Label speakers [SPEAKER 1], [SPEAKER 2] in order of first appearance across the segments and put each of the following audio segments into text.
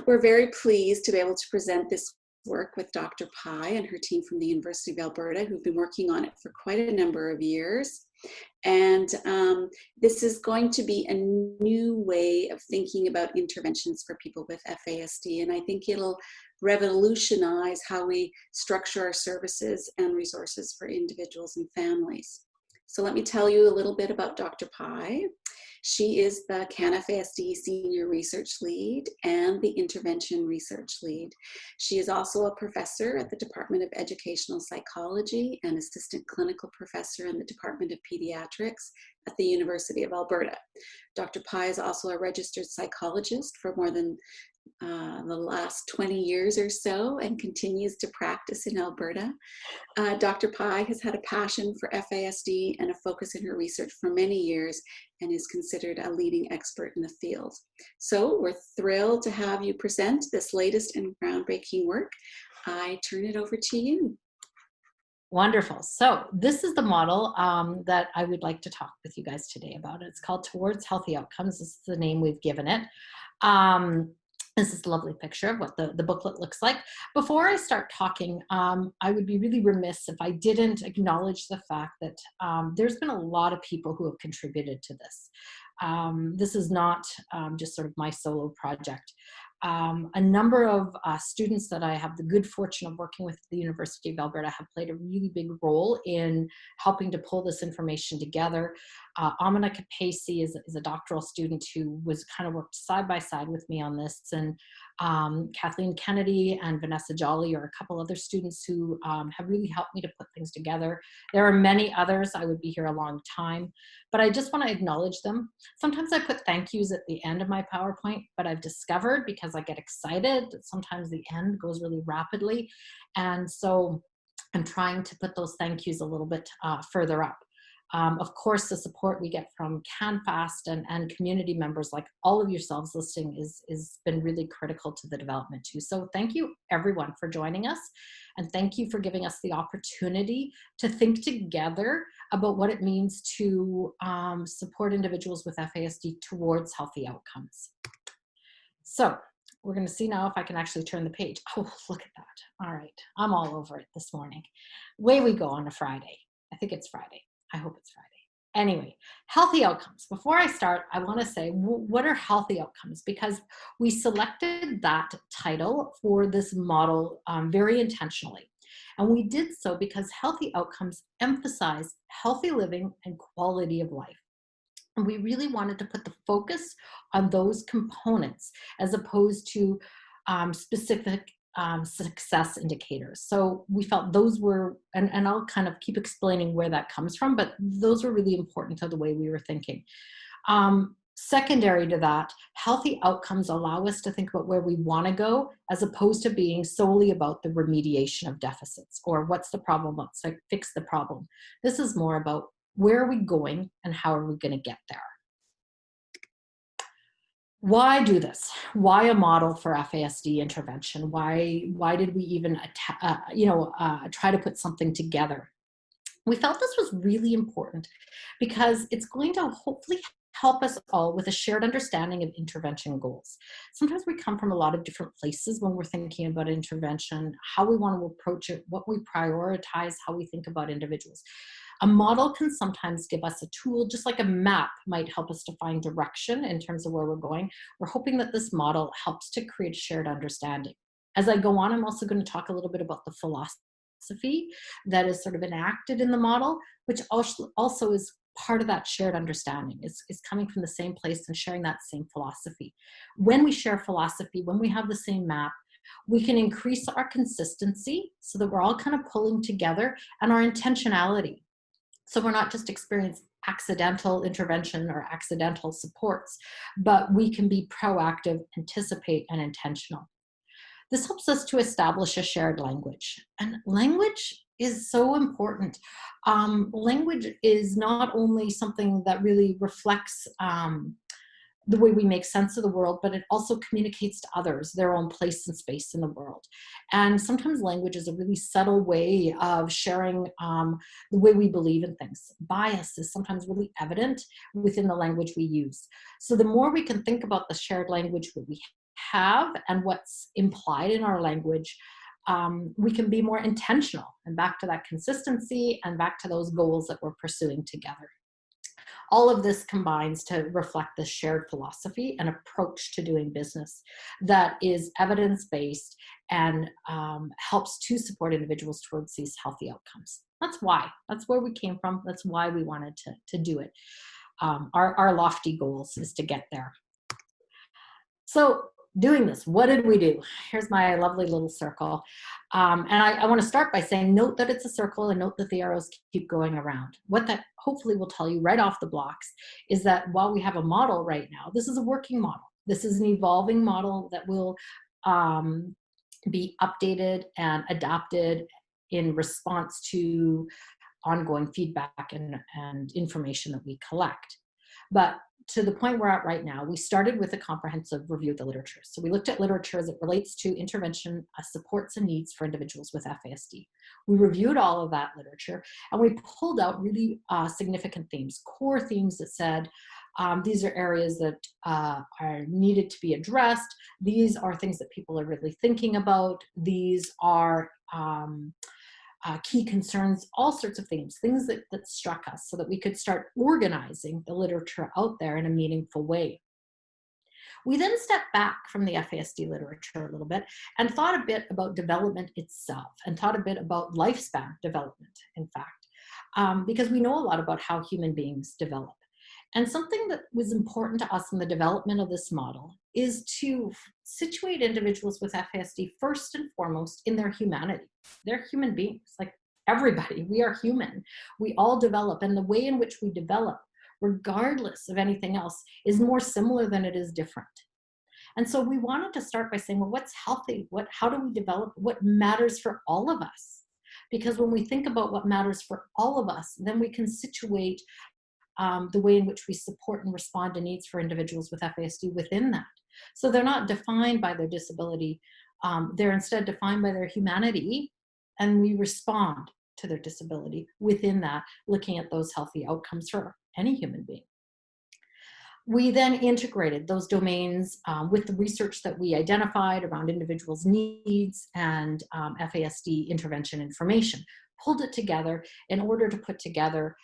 [SPEAKER 1] We're very pleased to be able to present this work with Dr. Pei and her team from the University of Alberta, who've been working on it for quite a number of years. And this is going to be a new way of thinking about interventions for people with FASD. And I think it'll revolutionize how we structure our services and resources for individuals and families. So let me tell you a little bit about Dr. Pei. She is the CanFASD Senior Research Lead and the Intervention Research Lead. She is also a professor at the Department of Educational Psychology and Assistant Clinical Professor in the Department of Pediatrics at the University of Alberta. Dr. Pei is also a registered psychologist for more than the last 20 years or so and continues to practice in Alberta. Dr. Pei has had a passion for FASD and a focus in her research for many years and is considered a leading expert in the field. So we're thrilled to have you present this latest and groundbreaking work. I turn it over to you.
[SPEAKER 2] Wonderful. So this is the model that I would like to talk with you guys today about. It's called Towards Healthy Outcomes. This is the name we've given it. This is a lovely picture of what the booklet looks like. Before I start talking, I would be really remiss if I didn't acknowledge the fact that there's been a lot of people who have contributed to this. This is not just sort of my solo project. A number of students that I have the good fortune of working with at the University of Alberta have played a really big role in helping to pull this information together. Amina Kapesi is a doctoral student who was kind of worked side by side with me on this, and Kathleen Kennedy and Vanessa Jolly are a couple other students who have really helped me to put things together. There are many others. I would be here a long time, but I just want to acknowledge them. Sometimes I put thank yous at the end of my PowerPoint, but I've discovered, because I get excited, that sometimes the end goes really rapidly. And so I'm trying to put those thank yous a little bit further up. Of course, the support we get from CanFASD and community members like all of yourselves listening is been really critical to the development too. So thank you everyone for joining us, and thank you for giving us the opportunity to think together about what it means to support individuals with FASD towards healthy outcomes. So we're going to see now if I can actually turn the page. Oh, look at that. All right. I'm all over it this morning. Away we go on a Friday. I think it's Friday. I hope it's Friday. Anyway, healthy outcomes. Before I start, I want to say, what are healthy outcomes? Because we selected that title for this model very intentionally. And we did so because healthy outcomes emphasize healthy living and quality of life. And we really wanted to put the focus on those components as opposed to specific success indicators. So we felt those were, and I'll kind of keep explaining where that comes from, but those were really important to the way we were thinking. Secondary to that, healthy outcomes allow us to think about where we want to go, as opposed to being solely about the remediation of deficits or what's the problem, let's fix the problem. This is more about where are we going and how are we going to get there. Why do this? Why a model for FASD intervention? Why did we even try to put something together? We felt this was really important because it's going to hopefully help us all with a shared understanding of intervention goals. Sometimes we come from a lot of different places when we're thinking about intervention, how we want to approach it, what we prioritize, how we think about individuals. A model can sometimes give us a tool, just like a map might help us to find direction in terms of where we're going. We're hoping that this model helps to create shared understanding. As I go on, I'm also going to talk a little bit about the philosophy that is sort of enacted in the model, which also is part of that shared understanding. It's coming from the same place and sharing that same philosophy. When we share philosophy, when we have the same map, we can increase our consistency so that we're all kind of pulling together, and our intentionality. So we're not just experiencing accidental intervention or accidental supports, but we can be proactive, anticipate, and intentional. This helps us to establish a shared language. And language is so important. Language is not only something that really reflects the way we make sense of the world, but it also communicates to others their own place and space in the world. And sometimes language is a really subtle way of sharing the way we believe in things. Bias is sometimes really evident within the language we use. So the more we can think about the shared language that we have and what's implied in our language, we can be more intentional, and back to that consistency and back to those goals that we're pursuing together. All of this combines to reflect this shared philosophy and approach to doing business that is evidence-based and helps to support individuals towards these healthy outcomes. That's why. That's where we came from. That's why we wanted to do it. Our lofty goals is to get there. So doing this, what did we do? Here's my lovely little circle. And I want to start by saying, note that it's a circle and note that the arrows keep going around. What that hopefully will tell you right off the blocks is that while we have a model right now, this is a working model. This is an evolving model that will be updated and adapted in response to ongoing feedback and information that we collect. But to the point we're at right now, we started with a comprehensive review of the literature. So we looked at literature as it relates to intervention, supports and needs for individuals with FASD. We reviewed all of that literature and we pulled out really significant themes, core themes that said, these are areas that are needed to be addressed. These are things that people are really thinking about. These are key concerns, all sorts of things that struck us so that we could start organizing the literature out there in a meaningful way. We then stepped back from the FASD literature a little bit and thought a bit about development itself and thought a bit about lifespan development, in fact, because we know a lot about how human beings develop. And something that was important to us in the development of this model is to situate individuals with FASD first and foremost in their humanity. They're human beings, like everybody. We are human. We all develop, and the way in which we develop, regardless of anything else, is more similar than it is different. And so we wanted to start by saying, well, what's healthy? How do we develop? What matters for all of us? Because when we think about what matters for all of us, then we can situate the way in which we support and respond to needs for individuals with FASD within that. So they're not defined by their disability, they're instead defined by their humanity, and we respond to their disability within that, looking at those healthy outcomes for any human being. We then integrated those domains with the research that we identified around individuals' needs and FASD intervention information, pulled it together in order to put together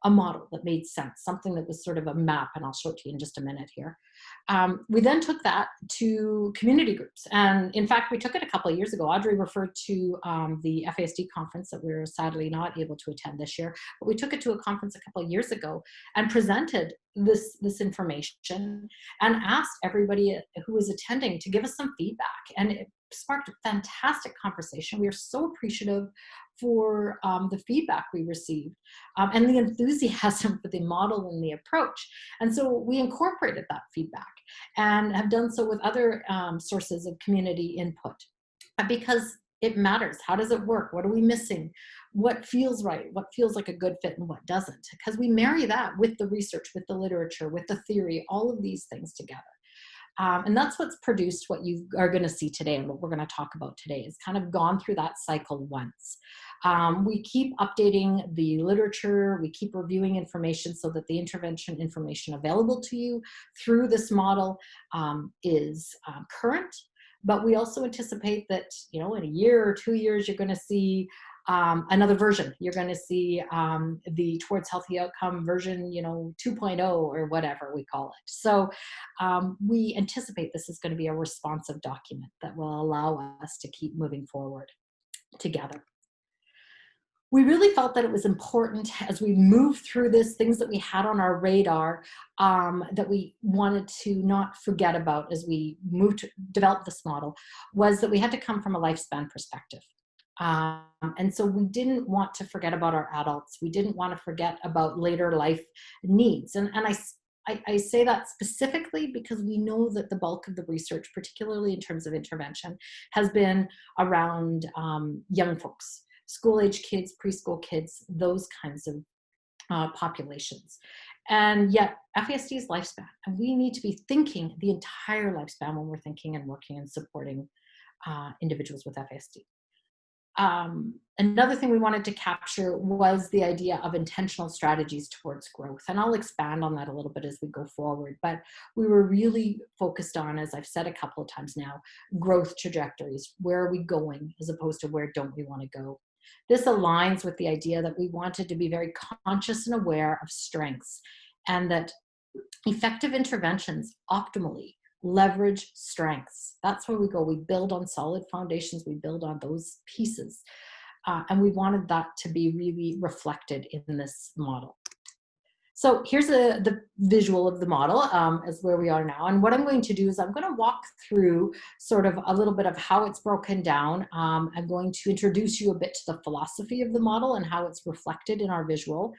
[SPEAKER 2] a model that made sense, something that was sort of a map, and I'll show it to you in just a minute here. We then took that to community groups. And in fact, we took it a couple of years ago. Audrey referred to the FASD conference that we were sadly not able to attend this year, but we took it to a conference a couple of years ago and presented this information and asked everybody who was attending to give us some feedback. And it sparked a fantastic conversation. We are so appreciative for the feedback we received and the enthusiasm for the model and the approach. And so we incorporated that feedback and have done so with other sources of community input because it matters. How does it work? What are we missing? What feels right? What feels like a good fit and what doesn't? Because we marry that with the research, with the literature, with the theory, all of these things together. And that's what's produced what you are going to see today, and what we're going to talk about today is kind of gone through that cycle once. We keep updating the literature, we keep reviewing information so that the intervention information available to you through this model is current, but we also anticipate that, you know, in a year or 2 years, you're going to see another version. You're going to see the Towards Healthy Outcome version, you know, 2.0 or whatever we call it. So we anticipate this is going to be a responsive document that will allow us to keep moving forward together. We really felt that it was important as we move through this, things that we had on our radar that we wanted to not forget about as we moved to develop this model, was that we had to come from a lifespan perspective. And so we didn't want to forget about our adults. We didn't want to forget about later life needs. And I say that specifically because we know that the bulk of the research, particularly in terms of intervention, has been around young folks, school-age kids, preschool kids, those kinds of populations. And yet FASD is lifespan, and we need to be thinking the entire lifespan when we're thinking and working and supporting individuals with FASD. Another thing we wanted to capture was the idea of intentional strategies towards growth. And I'll expand on that a little bit as we go forward. But we were really focused on, as I've said a couple of times now, growth trajectories. Where are we going as opposed to where don't we want to go? This aligns with the idea that we wanted to be very conscious and aware of strengths, and that effective interventions optimally leverage strengths. That's where we go. We build on solid foundations. We build on those pieces. And we wanted that to be really reflected in this model. So here's the visual of the model as where we are now. And what I'm going to do is I'm going to walk through sort of a little bit of how it's broken down. I'm going to introduce you a bit to the philosophy of the model and how it's reflected in our visual.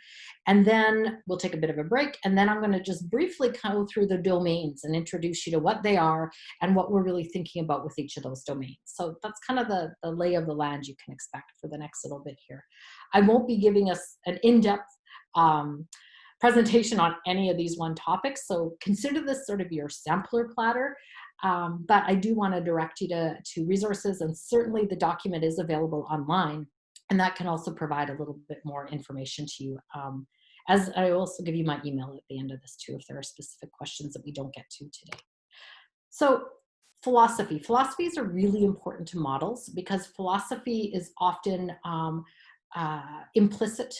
[SPEAKER 2] And then we'll take a bit of a break. And then I'm going to just briefly go through the domains and introduce you to what they are and what we're really thinking about with each of those domains. So that's kind of the lay of the land you can expect for the next little bit here. I won't be giving us an in-depth presentation on any of these one topics, so consider this sort of your sampler platter, but I do want to direct you to resources, and certainly the document is available online, and that can also provide a little bit more information to you, as I also give you my email at the end of this too if there are specific questions that we don't get to today. So philosophies are really important to models because philosophy is often implicit,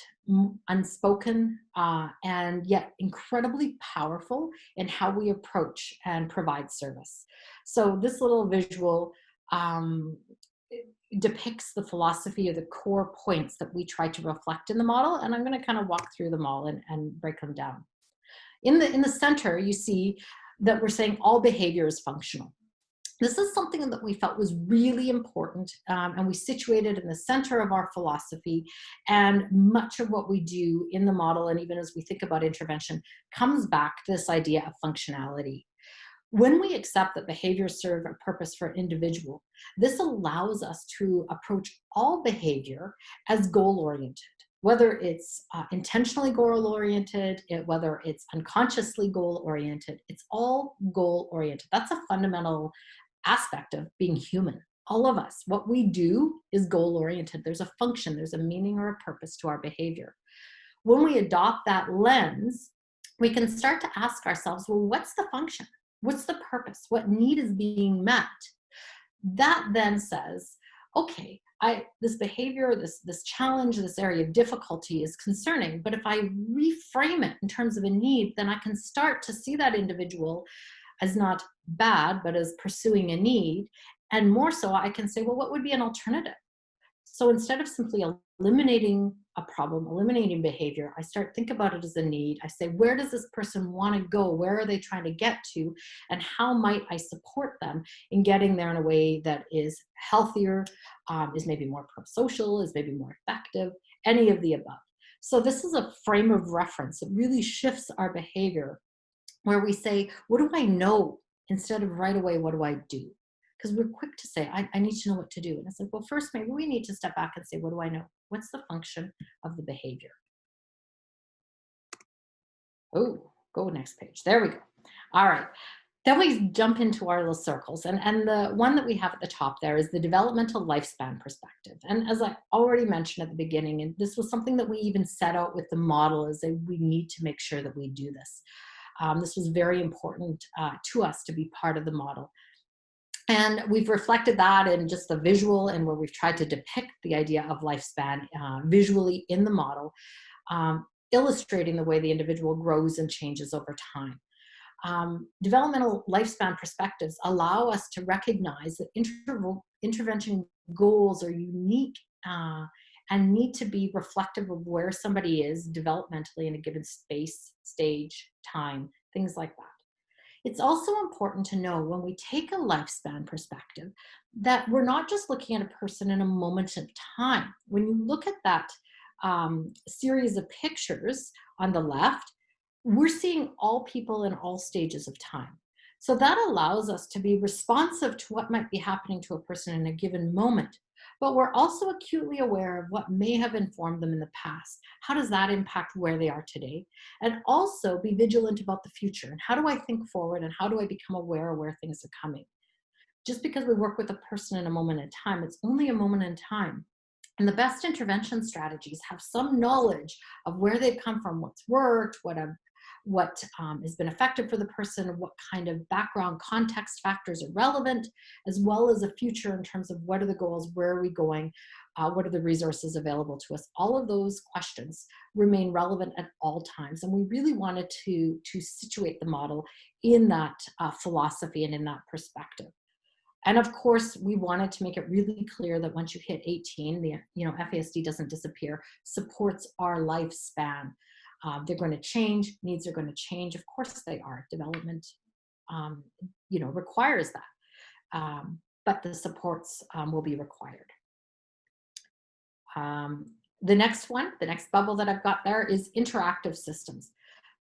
[SPEAKER 2] unspoken, and yet incredibly powerful in how we approach and provide service. So this little visual depicts the philosophy of the core points that we try to reflect in the model, and I'm going to kind of walk through them all and break them down. In the center, you see that we're saying all behavior is functional. This is something that we felt was really important, and we situated in the center of our philosophy, and much of what we do in the model, and even as we think about intervention, comes back to this idea of functionality. When we accept that behaviors serve a purpose for an individual, this allows us to approach all behavior as goal-oriented. Whether it's intentionally goal-oriented, whether it's unconsciously goal-oriented, it's all goal-oriented. That's a fundamental aspect of being human. All of us, what we do is goal-oriented. There's a function, there's a meaning or a purpose to our behavior. When we adopt that lens, we can start to ask ourselves, well, what's the function? What's the purpose? What need is being met? That then says, okay, this behavior, this challenge, this area of difficulty is concerning, but if I reframe it in terms of a need, then I can start to see that individual as not bad, but as pursuing a need. And more so, I can say, well, what would be an alternative? So instead of simply eliminating a problem, eliminating behavior, I start think about it as a need. I say, where does this person want to go? Where are they trying to get to? And how might I support them in getting there in a way that is healthier, is maybe more pro-social, is maybe more effective, any of the above. So this is a frame of reference. It really shifts our behavior where we say, what do I know? Instead of right away, what do I do? Because we're quick to say, I need to know what to do. And it's like, well, first, maybe we need to step back and say, what do I know? What's the function of the behavior? Oh, go next page. There we go. All right. Then we jump into our little circles. And the one that we have at the top there is the developmental lifespan perspective. And as I already mentioned at the beginning, and this was something that we even set out with the model, is that we need to make sure that we do this. This was very important to us to be part of the model. And we've reflected that in just the visual and where we've tried to depict the idea of lifespan visually in the model, illustrating the way the individual grows and changes over time. Developmental lifespan perspectives allow us to recognize that intervention goals are unique and need to be reflective of where somebody is developmentally in a given space, stage, time, things like that. It's also important to know when we take a lifespan perspective that we're not just looking at a person in a moment of time. When you look at that series of pictures on the left, we're seeing all people in all stages of time. So that allows us to be responsive to what might be happening to a person in a given moment. But we're also acutely aware of what may have informed them in the past. How does that impact where they are today? And also be vigilant about the future. And how do I think forward? And how do I become aware of where things are coming? Just because we work with a person in a moment in time, it's only a moment in time. And the best intervention strategies have some knowledge of where they've come from, what's worked, what has been effective for the person, what kind of background context factors are relevant, as well as a future in terms of what are the goals, where are we going, what are the resources available to us. All of those questions remain relevant at all times. And we really wanted to situate the model in that philosophy and in that perspective. And of course, we wanted to make it really clear that once you hit 18, the FASD doesn't disappear. Supports our lifespan. They're going to change. Needs are going to change. Of course, they are. Development, requires that. But the supports will be required. The next bubble that I've got there is interactive systems.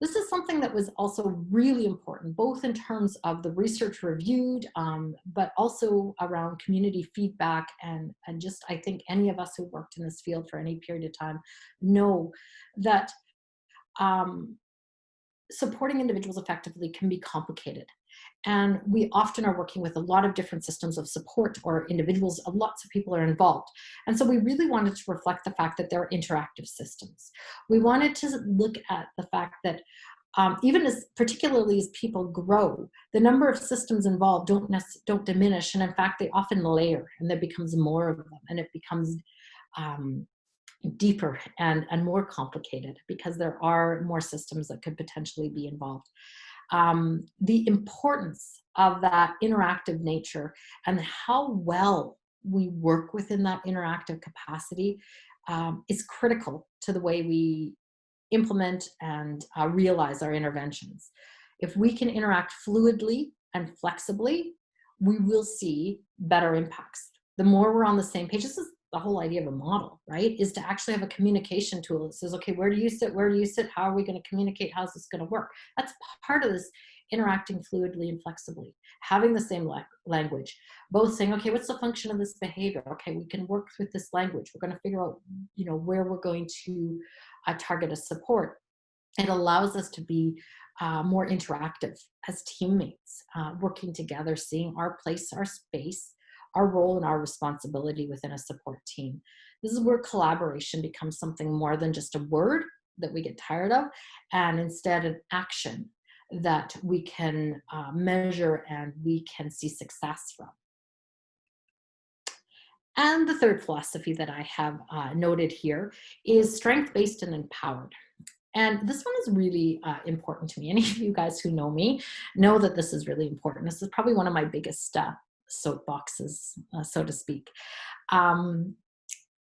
[SPEAKER 2] This is something that was also really important, both in terms of the research reviewed, but also around community feedback and just, I think any of us who worked in this field for any period of time know that supporting individuals effectively can be complicated. And we often are working with a lot of different systems of support or individuals, lots of people are involved. And so we really wanted to reflect the fact that they're interactive systems. We wanted to look at the fact that particularly as people grow, the number of systems involved don't diminish. And in fact, they often layer and there becomes more of them and it becomes deeper and more complicated because there are more systems that could potentially be involved. The importance of that interactive nature and how well we work within that interactive capacity is critical to the way we implement and realize our interventions. If we can interact fluidly and flexibly, we will see better impacts. The more we're on the same page, this is the whole idea of a model, right? Is to actually have a communication tool that says, okay, where do you sit? Where do you sit? How are we going to communicate? How's this going to work? That's part of this interacting fluidly and flexibly, having the same language, both saying, okay, what's the function of this behavior? Okay, we can work with this language. We're going to figure out, where we're going to target a support. It allows us to be more interactive as teammates, working together, seeing our place, our space, our role and our responsibility within a support team. This is where collaboration becomes something more than just a word that we get tired of, and instead an action that we can measure and we can see success from. And the third philosophy that I have noted here is strength-based and empowered. And this one is really important to me. Any of you guys who know me know that this is really important. This is probably one of my biggest soapboxes, so to speak.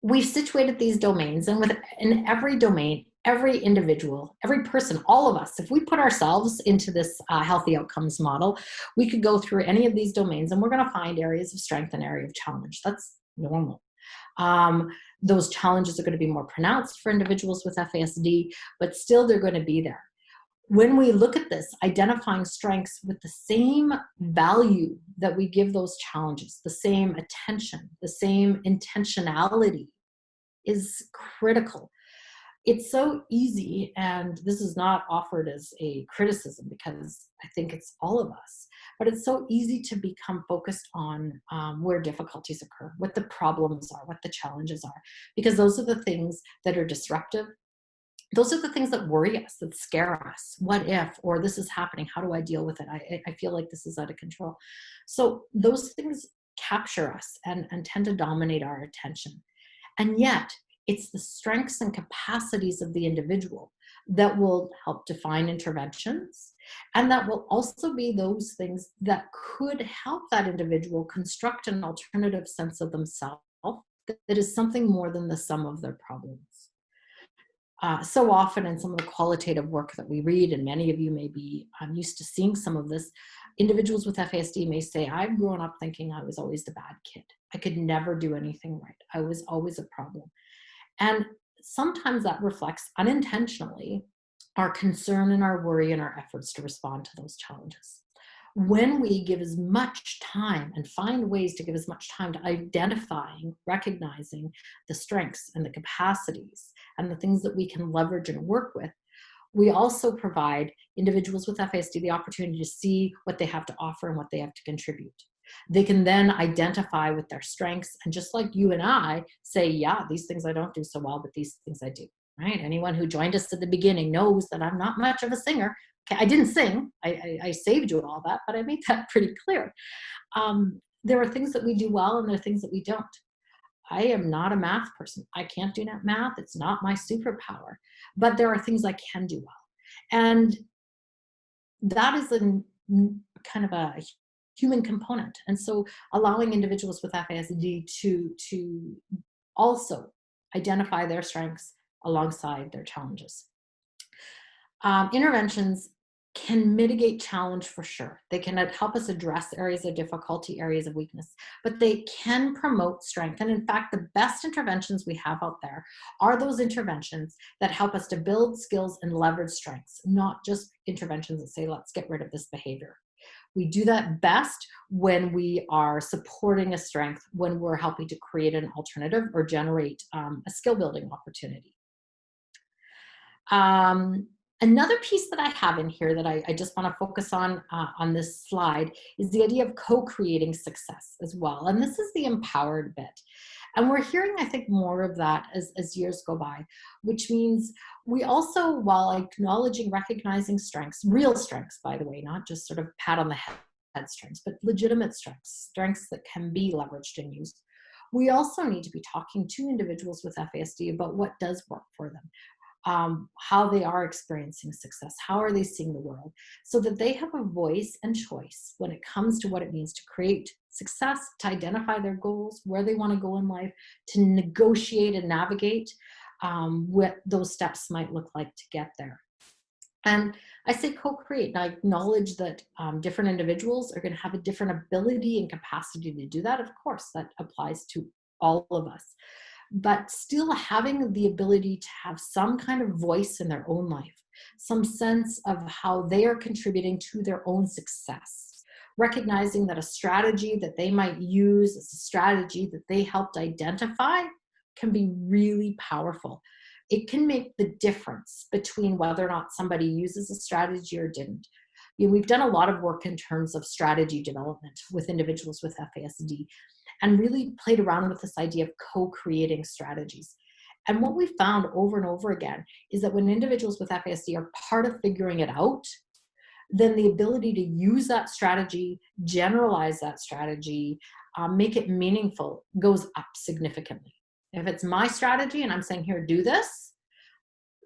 [SPEAKER 2] We've situated these domains, and in every domain, every individual, every person, all of us, if we put ourselves into this healthy outcomes model, we could go through any of these domains and we're going to find areas of strength and area of challenge. That's normal. Those challenges are going to be more pronounced for individuals with FASD, but still they're going to be there. When we look at this, identifying strengths with the same value that we give those challenges, the same attention, the same intentionality is critical. It's so easy, and this is not offered as a criticism because I think it's all of us, but it's so easy to become focused on where difficulties occur, what the problems are, what the challenges are, because those are the things that are disruptive. Those are the things that worry us, that scare us. What if, or this is happening, how do I deal with it? I feel like this is out of control. So those things capture us and tend to dominate our attention. And yet, it's the strengths and capacities of the individual that will help define interventions, and that will also be those things that could help that individual construct an alternative sense of themselves that is something more than the sum of their problems. So often in some of the qualitative work that we read, and many of you may be used to seeing some of this, individuals with FASD may say, I've grown up thinking I was always the bad kid. I could never do anything right. I was always a problem. And sometimes that reflects unintentionally our concern and our worry and our efforts to respond to those challenges. When we give as much time and find ways to give as much time to identifying, recognizing the strengths and the capacities and the things that we can leverage and work with, we also provide individuals with FASD the opportunity to see what they have to offer and what they have to contribute. They can then identify with their strengths, and just like you and I say, yeah, these things I don't do so well, but these things I do, right? Anyone who joined us at the beginning knows that I'm not much of a singer. Okay, I didn't sing. I saved you all that, but I made that pretty clear. There are things that we do well, and there are things that we don't. I am not a math person. I can't do math. It's not my superpower. But there are things I can do well. And that is a kind of a human component. And so allowing individuals with FASD to also identify their strengths alongside their challenges. Interventions can mitigate challenge for sure. They can help us address areas of difficulty, areas of weakness, but they can promote strength. And in fact, the best interventions we have out there are those interventions that help us to build skills and leverage strengths, not just interventions that say, let's get rid of this behavior. We do that best when we are supporting a strength, when we're helping to create an alternative or generate a skill building opportunity. Another piece that I have in here that I just want to focus on this slide is the idea of co-creating success as well. And this is the empowered bit. And we're hearing, I think, more of that as years go by, which means we also, while acknowledging, recognizing strengths, real strengths, by the way, not just sort of pat on the head strengths, but legitimate strengths, strengths that can be leveraged and used. We also need to be talking to individuals with FASD about what does work for them. How they are experiencing success, how are they seeing the world, so that they have a voice and choice when it comes to what it means to create success, to identify their goals, where they want to go in life, to negotiate and navigate what those steps might look like to get there. And I say co-create, and I acknowledge that different individuals are going to have a different ability and capacity to do that. Of course, that applies to all of us. But still having the ability to have some kind of voice in their own life, some sense of how they are contributing to their own success, recognizing that a strategy that they might use as a strategy that they helped identify can be really powerful. It can make the difference between whether or not somebody uses a strategy or didn't. You know, we've done a lot of work in terms of strategy development with individuals with FASD, and really played around with this idea of co-creating strategies. And what we found over and over again is that when individuals with FASD are part of figuring it out, then the ability to use that strategy, generalize that strategy, make it meaningful goes up significantly. If it's my strategy and I'm saying, here, do this,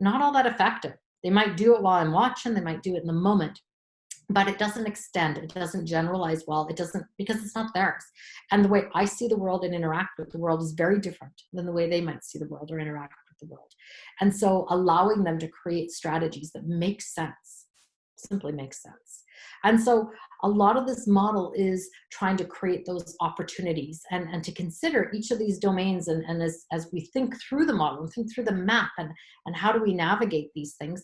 [SPEAKER 2] not all that effective. They might do it while I'm watching, they might do it in the moment, but it doesn't extend, it doesn't generalize well, it doesn't, because it's not theirs. And the way I see the world and interact with the world is very different than the way they might see the world or interact with the world. And so allowing them to create strategies that make sense, simply makes sense. And so a lot of this model is trying to create those opportunities and to consider each of these domains. And as we think through the model and think through the map and how do we navigate these things,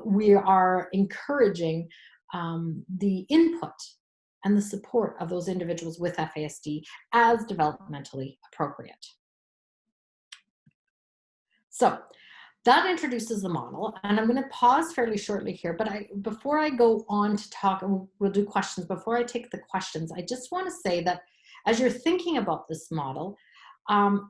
[SPEAKER 2] we are encouraging the input and the support of those individuals with FASD as developmentally appropriate. So that introduces the model, and I'm going to pause fairly shortly here, but before I go on to talk, we'll do questions. Before I take the questions, I just want to say that as you're thinking about this model,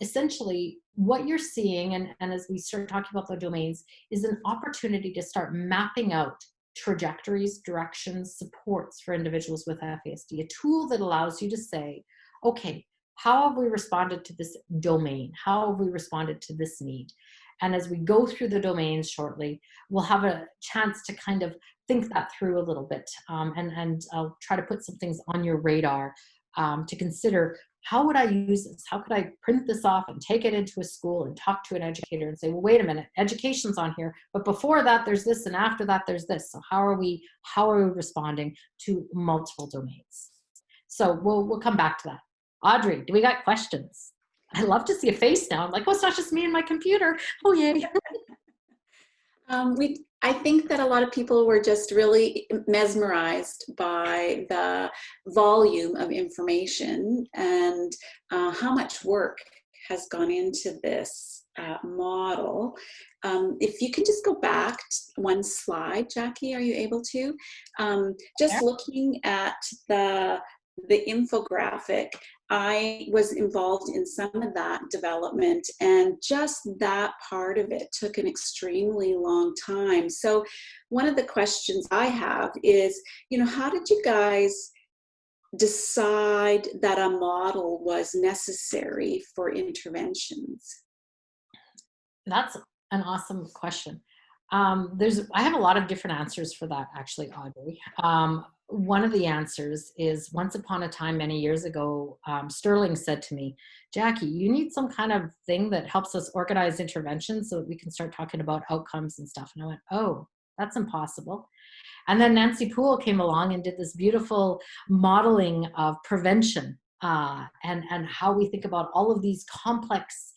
[SPEAKER 2] essentially what you're seeing, and as we start talking about the domains, is an opportunity to start mapping out trajectories, directions, supports for individuals with FASD, a tool that allows you to say, okay, how have we responded to this domain? How have we responded to this need? And as we go through the domains shortly, we'll have a chance to kind of think that through a little bit. And I'll try to put some things on your radar to consider. How would I use this? How could I print this off and take it into a school and talk to an educator and say, well, wait a minute, education's on here, but before that, there's this, and after that, there's this. So how are we responding to multiple domains? So we'll come back to that. Audrey, do we got questions? I love to see a face now. I'm like, oh, it's not just me and my computer. Oh, yay.
[SPEAKER 1] I think that a lot of people were just really mesmerized by the volume of information and how much work has gone into this model. If you can just go back one slide, Jackie, are you able to? Just looking at the the infographic, I was involved in some of that development, and just that part of it took an extremely long time. So one of the questions I have is, how did you guys decide that a model was necessary for interventions?
[SPEAKER 2] That's an awesome question. I have a lot of different answers for that, actually, Audrey. One of the answers is, once upon a time, many years ago, Sterling said to me, Jackie, you need some kind of thing that helps us organize interventions so that we can start talking about outcomes and stuff. And I went, oh, that's impossible. And then Nancy Poole came along and did this beautiful modeling of prevention, and how we think about all of these complex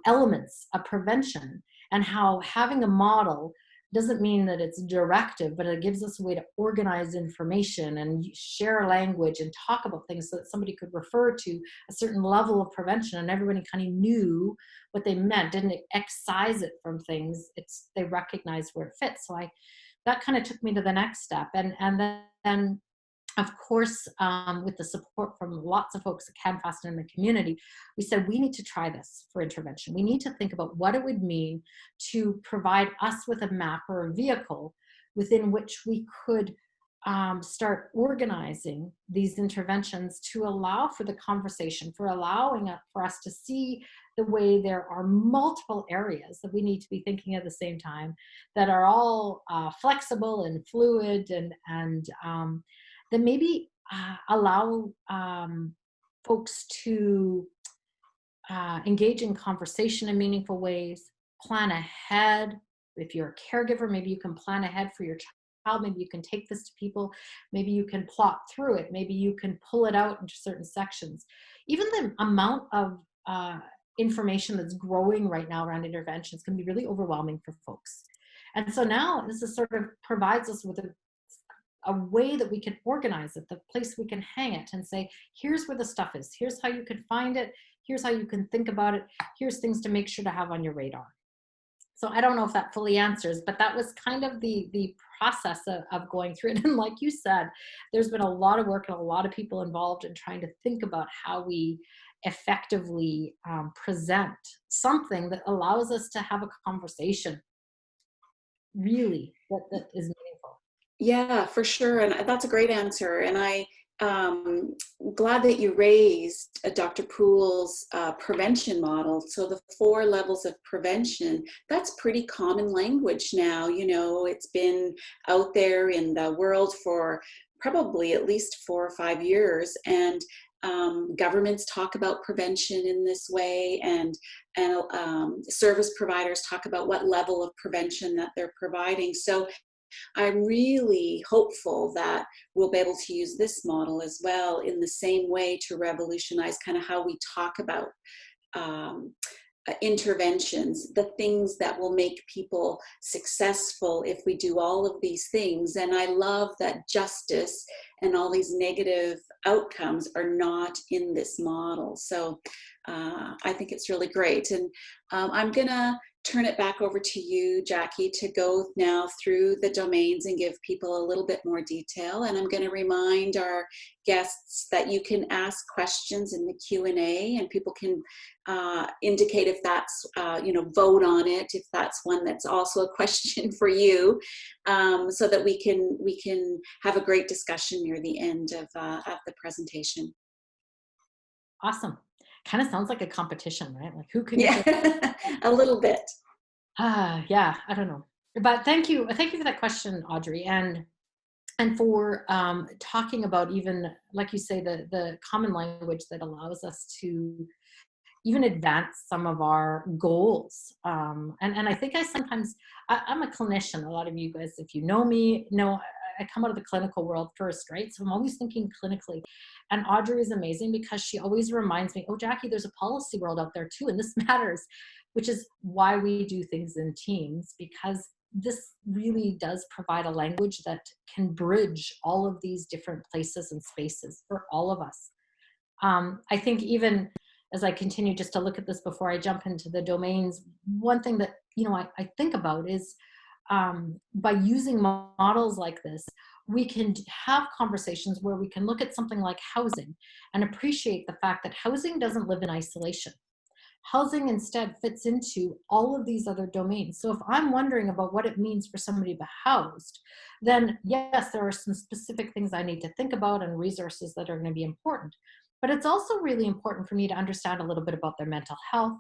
[SPEAKER 2] elements of prevention, and how having a model doesn't mean that it's directive, but it gives us a way to organize information and share language and talk about things so that somebody could refer to a certain level of prevention and everybody kind of knew what they meant, didn't excise it from things. They recognized where it fits. So that kind of took me to the next step. And then of course, with the support from lots of folks at CanFASD in the community, we said we need to try this for intervention. We need to think about what it would mean to provide us with a map or a vehicle within which we could start organizing these interventions to allow for the conversation, for allowing for us to see the way there are multiple areas that we need to be thinking at the same time, that are all flexible and fluid, and that maybe allow folks to engage in conversation in meaningful ways, plan ahead. If you're a caregiver, maybe you can plan ahead for your child. Maybe you can take this to people. Maybe you can plot through it. Maybe you can pull it out into certain sections. Even the amount of information that's growing right now around interventions can be really overwhelming for folks. And so now this is sort of provides us with a way that we can organize it, the place we can hang it and say, here's where the stuff is. Here's how you can find it. Here's how you can think about it. Here's things to make sure to have on your radar. So I don't know if that fully answers, but that was kind of the process of going through it. And like you said, there's been a lot of work and a lot of people involved in trying to think about how we effectively present something that allows us to have a conversation, really, that is meaningful.
[SPEAKER 1] Yeah, for sure. And that's a great answer. And glad that you raised Dr. Poole's prevention model. So the 4 levels of prevention, that's pretty common language now. It's been out there in the world for probably at least 4 or 5 years. And governments talk about prevention in this way, and service providers talk about what level of prevention that they're providing. So I'm really hopeful that we'll be able to use this model as well in the same way to revolutionize kind of how we talk about interventions, the things that will make people successful if we do all of these things. And I love that justice and all these negative outcomes are not in this model. So I think it's really great. And I'm gonna turn it back over to you, Jackie, to go now through the domains and give people a little bit more detail. And I'm going to remind our guests that you can ask questions in the Q&A, and people can indicate if that's, vote on it, if that's one that's also a question for you, so that we can have a great discussion near the end of the presentation.
[SPEAKER 2] Awesome. Kind of sounds like a competition, right? Like who can
[SPEAKER 1] get a little bit.
[SPEAKER 2] Yeah, I don't know. But thank you for that question, Audrey, and for talking about, even like you say, the common language that allows us to even advance some of our goals. And I think I'm a clinician. A lot of you guys, if you know me, know I come out of the clinical world first, right? So I'm always thinking clinically. And Audrey is amazing because she always reminds me, oh, Jackie, there's a policy world out there too, and this matters, which is why we do things in teams, because this really does provide a language that can bridge all of these different places and spaces for all of us. I think even as I continue just to look at this before I jump into the domains, one thing that I think about is by using models like this, we can have conversations where we can look at something like housing and appreciate the fact that housing doesn't live in isolation. Housing instead fits into all of these other domains. So if I'm wondering about what it means for somebody to be housed, then yes, there are some specific things I need to think about and resources that are going to be important. But it's also really important for me to understand a little bit about their mental health,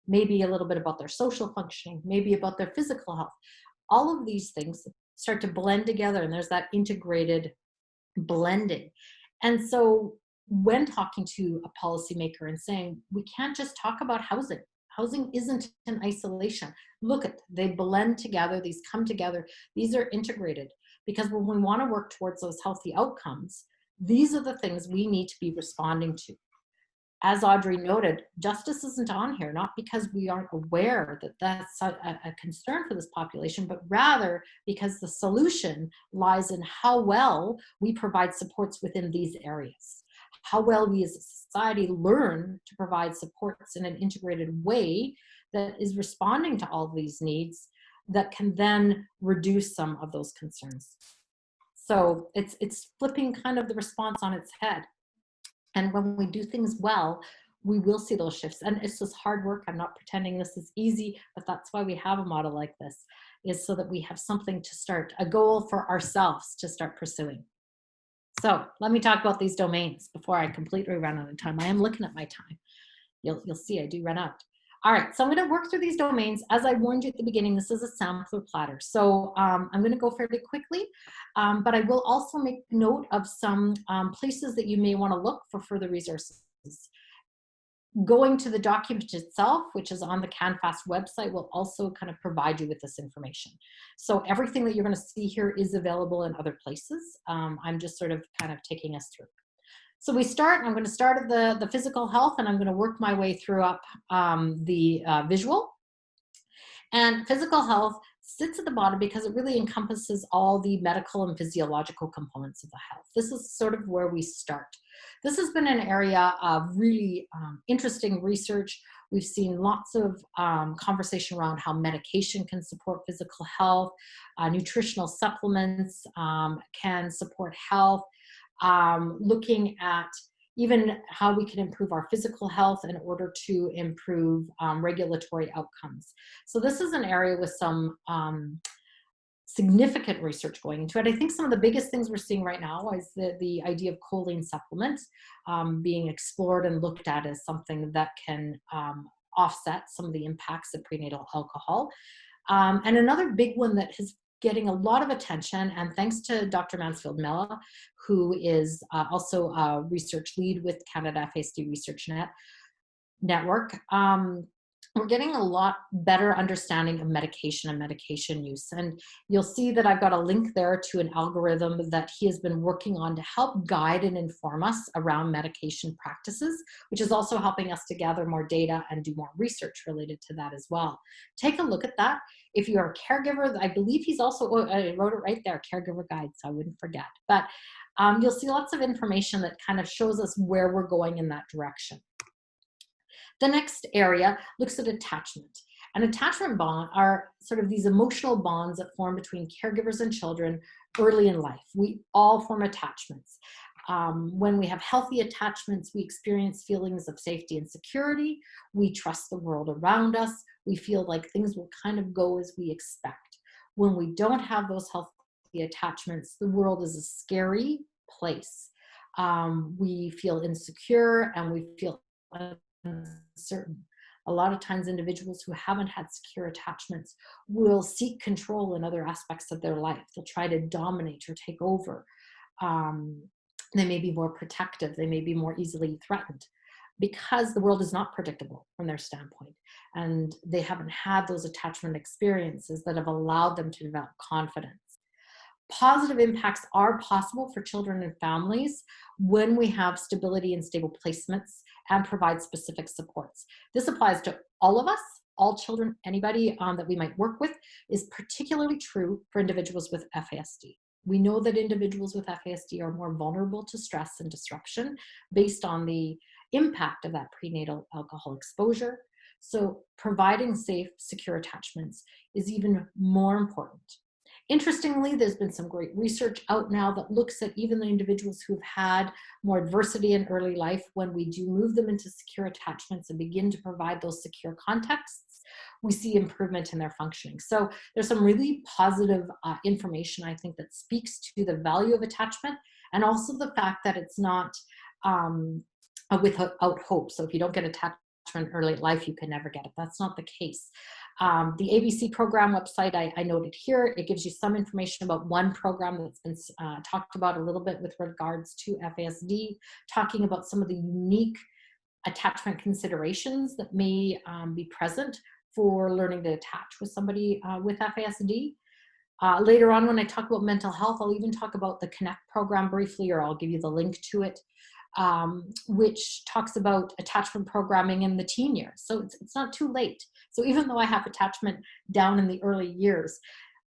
[SPEAKER 2] maybe a little bit about their social functioning, maybe about their physical health. All of these things start to blend together, and there's that integrated blending. And so when talking to a policymaker and saying, we can't just talk about housing. Housing isn't in isolation. Look at, they blend together, these come together, these are integrated. Because when we want to work towards those healthy outcomes, these are the things we need to be responding to. As Audrey noted, justice isn't on here, not because we aren't aware that that's a concern for this population, but rather because the solution lies in how well we provide supports within these areas, how well we as a society learn to provide supports in an integrated way that is responding to all of these needs that can then reduce some of those concerns. So it's flipping kind of the response on its head. And when we do things well, we will see those shifts. And it's just hard work. I'm not pretending this is easy, but that's why we have a model like this, is so that we have something to start, a goal for ourselves to start pursuing. So let me talk about these domains before I completely run out of time. I am looking at my time. You'll see I do run out. All right, so I'm going to work through these domains. As I warned you at the beginning, this is a sampler platter. So I'm going to go fairly quickly, but I will also make note of some places that you may want to look for further resources. Going to the document itself, which is on the CanFASD website, will also kind of provide you with this information. So everything that you're going to see here is available in other places. I'm just sort of kind of taking us through. So I'm going to start at the physical health, and I'm going to work my way through up the visual. And physical health sits at the bottom because it really encompasses all the medical and physiological components of the health. This is sort of where we start. This has been an area of really interesting research. We've seen lots of conversation around how medication can support physical health, nutritional supplements can support health, looking at even how we can improve our physical health in order to improve regulatory outcomes. So this is an area with some significant research going into it. I think some of the biggest things we're seeing right now is the idea of choline supplements being explored and looked at as something that can offset some of the impacts of prenatal alcohol. And another big one that is getting a lot of attention, and thanks to Dr. Mansfield-Mella, who is also a research lead with Canada FASD Research Network, we're getting a lot better understanding of medication and medication use. And you'll see that I've got a link there to an algorithm that he has been working on to help guide and inform us around medication practices, which is also helping us to gather more data and do more research related to that as well. Take a look at that. If you're a caregiver, I believe he's also, I wrote it right there, caregiver guide, so I wouldn't forget. But you'll see lots of information that kind of shows us where we're going in that direction. The next area looks at attachment. And attachment bond are sort of these emotional bonds that form between caregivers and children early in life. We all form attachments. When we have healthy attachments, we experience feelings of safety and security. We trust the world around us. We feel like things will kind of go as we expect. When we don't have those healthy attachments, the world is a scary place. We feel insecure and we feel uncertain. A lot of times individuals who haven't had secure attachments will seek control in other aspects of their life. They'll try to dominate or take over. They may be more protective. They may be more easily threatened because the world is not predictable from their standpoint. And they haven't had those attachment experiences that have allowed them to develop confidence. Positive impacts are possible for children and families when we have stability and stable placements and provide specific supports. This applies to all of us, all children, anybody that we might work with, is particularly true for individuals with FASD. We know that individuals with FASD are more vulnerable to stress and disruption based on the impact of that prenatal alcohol exposure. So providing safe, secure attachments is even more important. Interestingly, there's been some great research out now that looks at even the individuals who've had more adversity in early life. When we do move them into secure attachments and begin to provide those secure contexts, we see improvement in their functioning. So there's some really positive information, I think, that speaks to the value of attachment, and also the fact that it's not without hope. So if you don't get attachment early in life, you can never get it. That's not the case. The ABC program website I noted here, it gives you some information about one program that's been talked about a little bit with regards to FASD, talking about some of the unique attachment considerations that may be present for learning to attach with somebody with FASD. Later on, when I talk about mental health, I'll even talk about the Connect program briefly, or I'll give you the link to it, which talks about attachment programming in the teen years. So it's not too late. So even though I have attachment down in the early years,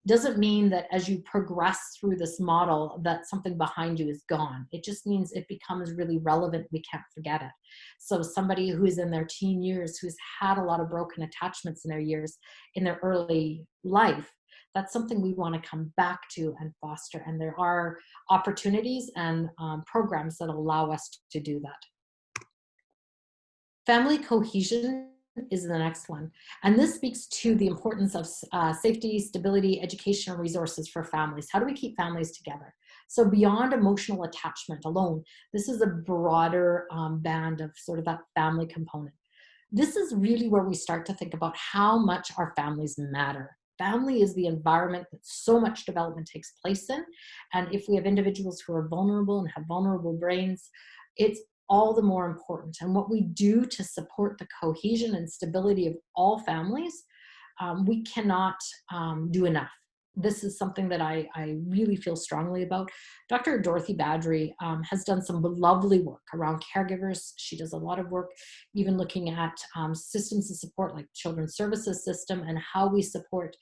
[SPEAKER 2] doesn't mean that as you progress through this model that something behind you is gone. It just means it becomes really relevant. We can't forget it. So somebody who's in their teen years, who's had a lot of broken attachments in their years, in their early life, that's something we want to come back to and foster. And there are opportunities and programs that allow us to do that. Family cohesion is the next one. And this speaks to the importance of safety, stability, educational resources for families. How do we keep families together? So beyond emotional attachment alone, this is a broader band of sort of that family component. This is really where we start to think about how much our families matter. Family is the environment that so much development takes place in. And if we have individuals who are vulnerable and have vulnerable brains, it's all the more important. And what we do to support the cohesion and stability of all families, we cannot do enough. This is something that I really feel strongly about. Dr. Dorothy Badgery has done some lovely work around caregivers. She does a lot of work even looking at systems of support like children's services system and how we support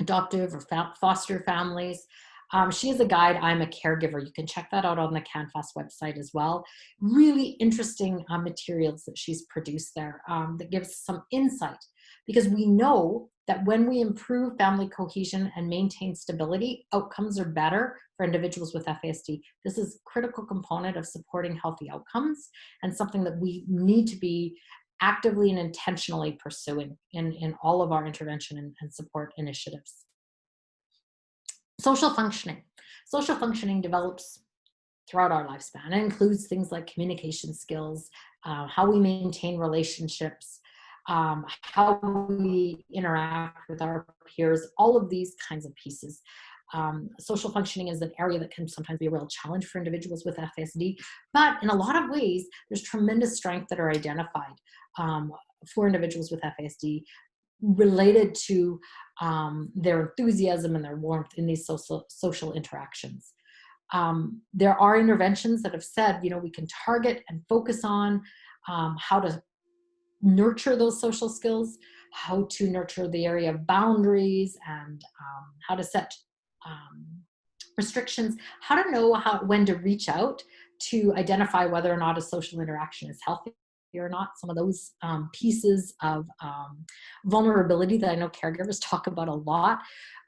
[SPEAKER 2] adoptive or foster families. She is a guide. I'm a caregiver. You can check that out on the CanFASD website as well. Really interesting materials that she's produced there that gives some insight, because we know that when we improve family cohesion and maintain stability, outcomes are better for individuals with FASD. This is a critical component of supporting healthy outcomes and something that we need to be actively and intentionally pursuing in all of our intervention and support initiatives. Social functioning. Social functioning develops throughout our lifespan. It includes things like communication skills, how we maintain relationships, how we interact with our peers, all of these kinds of pieces. Social functioning is an area that can sometimes be a real challenge for individuals with FASD, but in a lot of ways, there's tremendous strength that are identified for individuals with FASD related to their enthusiasm and their warmth in these social interactions. There are interventions that have said, we can target and focus on how to nurture those social skills, how to nurture the area of boundaries, and how to set restrictions, how to know when to reach out to identify whether or not a social interaction is healthy or not. Some of those pieces of vulnerability that I know caregivers talk about a lot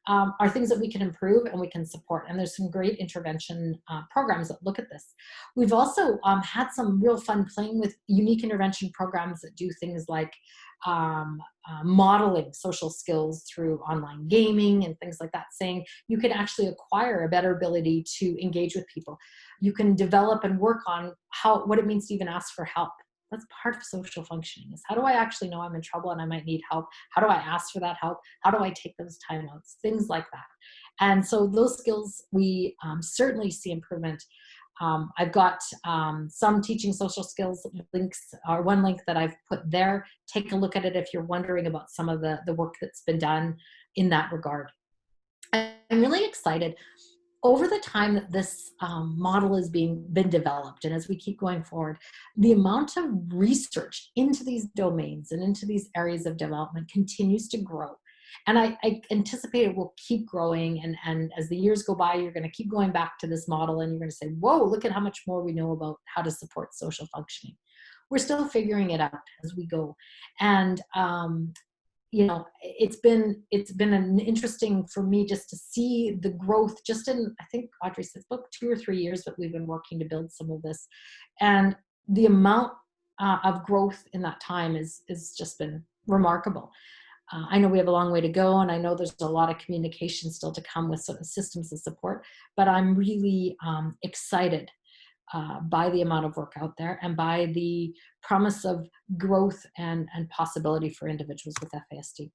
[SPEAKER 2] are things that we can improve and we can support. And there's some great intervention programs that look at this. We've also had some real fun playing with unique intervention programs that do things like modeling social skills through online gaming and things like that, saying you can actually acquire a better ability to engage with people. You can develop and work on what it means to even ask for help. That's part of social functioning, is how do I actually know I'm in trouble and I might need help? How do I ask for that help? How do I take those timeouts? Things like that. And so those skills, we certainly see improvement. I've got some teaching social skills links, or one link that I've put there. Take a look at it if you're wondering about some of the work that's been done in that regard. I'm really excited. Over the time that this model has been developed, and as we keep going forward, the amount of research into these domains and into these areas of development continues to grow. And I anticipate it will keep growing. And as the years go by, you're going to keep going back to this model and you're going to say, whoa, look at how much more we know about how to support social functioning. We're still figuring it out as we go. And it's been an interesting for me just to see the growth just in, I think Audrey says about 2 or 3 years that we've been working to build some of this, and the amount of growth in that time is just been remarkable. I know we have a long way to go, and I know there's a lot of communication still to come with sort of systems of support, but I'm really excited by the amount of work out there and by the promise of growth and possibility for individuals with FASD.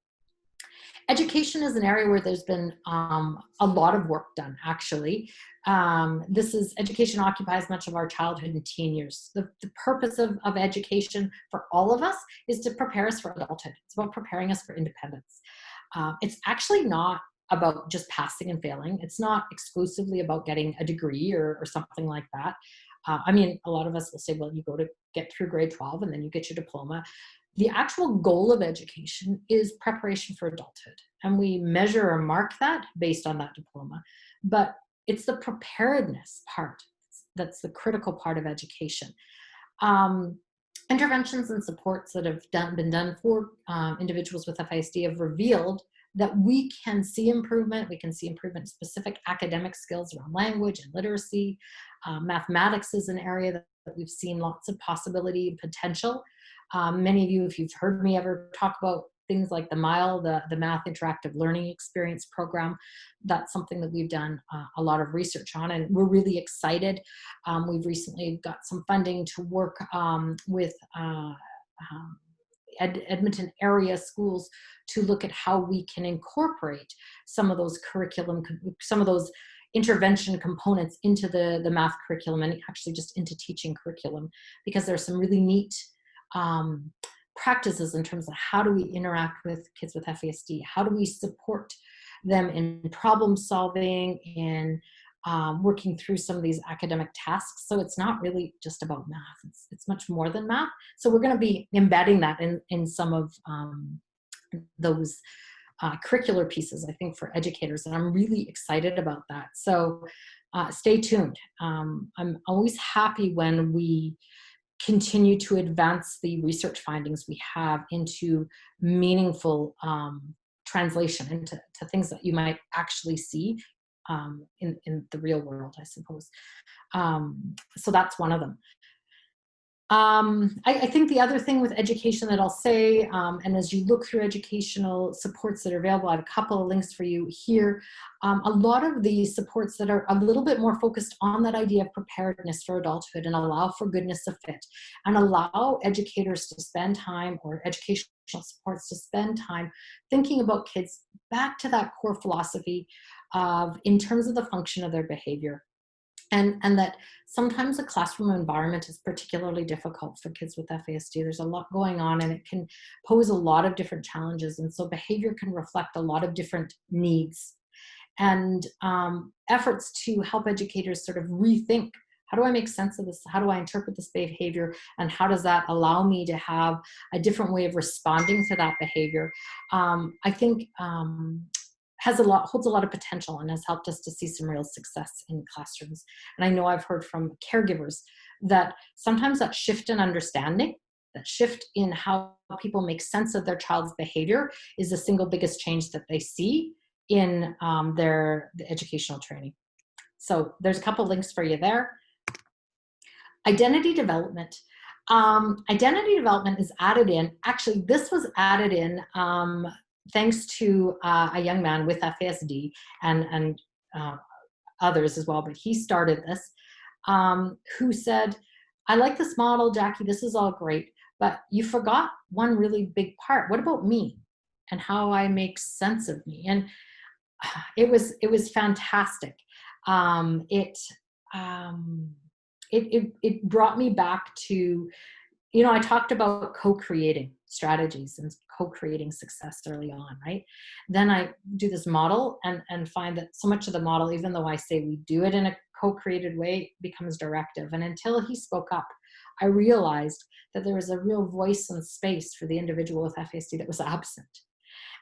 [SPEAKER 2] Education is an area where there's been a lot of work done, actually. Education occupies much of our childhood and teen years. The purpose of education for all of us is to prepare us for adulthood. It's about preparing us for independence. It's actually not about just passing and failing. It's not exclusively about getting a degree or something like that. I mean, a lot of us will say, well, you go to get through grade 12 and then you get your diploma. The actual goal of education is preparation for adulthood. And we measure or mark that based on that diploma. But it's the preparedness part that's the critical part of education. Interventions and supports that have been done for individuals with FASD have revealed that we can see improvement. We can see improvement in specific academic skills around language and literacy. Mathematics is an area that we've seen lots of possibility and potential. Many of you, if you've heard me ever talk about things like the MILE, the Math Interactive Learning Experience program, that's something that we've done a lot of research on, and we're really excited. We've recently got some funding to work with Edmonton area schools to look at how we can incorporate some of those some of those intervention components into the math curriculum and actually just into teaching curriculum, because there's some really neat practices in terms of how do we interact with kids with FASD, how do we support them in problem solving, in working through some of these academic tasks. So it's not really just about math, it's much more than math. So we're going to be embedding that in some of those curricular pieces, I think, for educators, and I'm really excited about that. So stay tuned. I'm always happy when we continue to advance the research findings we have into meaningful translation, into things that you might actually see in the real world, I suppose. So that's one of them. I think the other thing with education that I'll say, and as you look through educational supports that are available, I have a couple of links for you here. A lot of the supports that are a little bit more focused on that idea of preparedness for adulthood and allow for goodness of fit, and allow educators to spend time, or educational supports to spend time thinking about kids back to that core philosophy of, in terms of the function of their behavior. And that sometimes a classroom environment is particularly difficult for kids with FASD. There's a lot going on and it can pose a lot of different challenges. And so behavior can reflect a lot of different needs. And efforts to help educators sort of rethink, how do I make sense of this? How do I interpret this behavior? And how does that allow me to have a different way of responding to that behavior? I think holds a lot of potential and has helped us to see some real success in classrooms. And I know I've heard from caregivers that sometimes that shift in understanding, that shift in how people make sense of their child's behavior, is the single biggest change that they see in the educational training. So there's a couple links for you there. Identity development. Identity development is added in. Actually, this was added in thanks to a young man with FASD and others as well, but he started this, who said, I like this model, Jackie, this is all great, but you forgot one really big part. What about me and how I make sense of me? And it was fantastic. It brought me back to, I talked about co-creating strategies and co-creating success early on, right? Then I do this model and find that so much of the model, even though I say we do it in a co-created way, becomes directive. And until he spoke up, I realized that there was a real voice and space for the individual with FASD that was absent.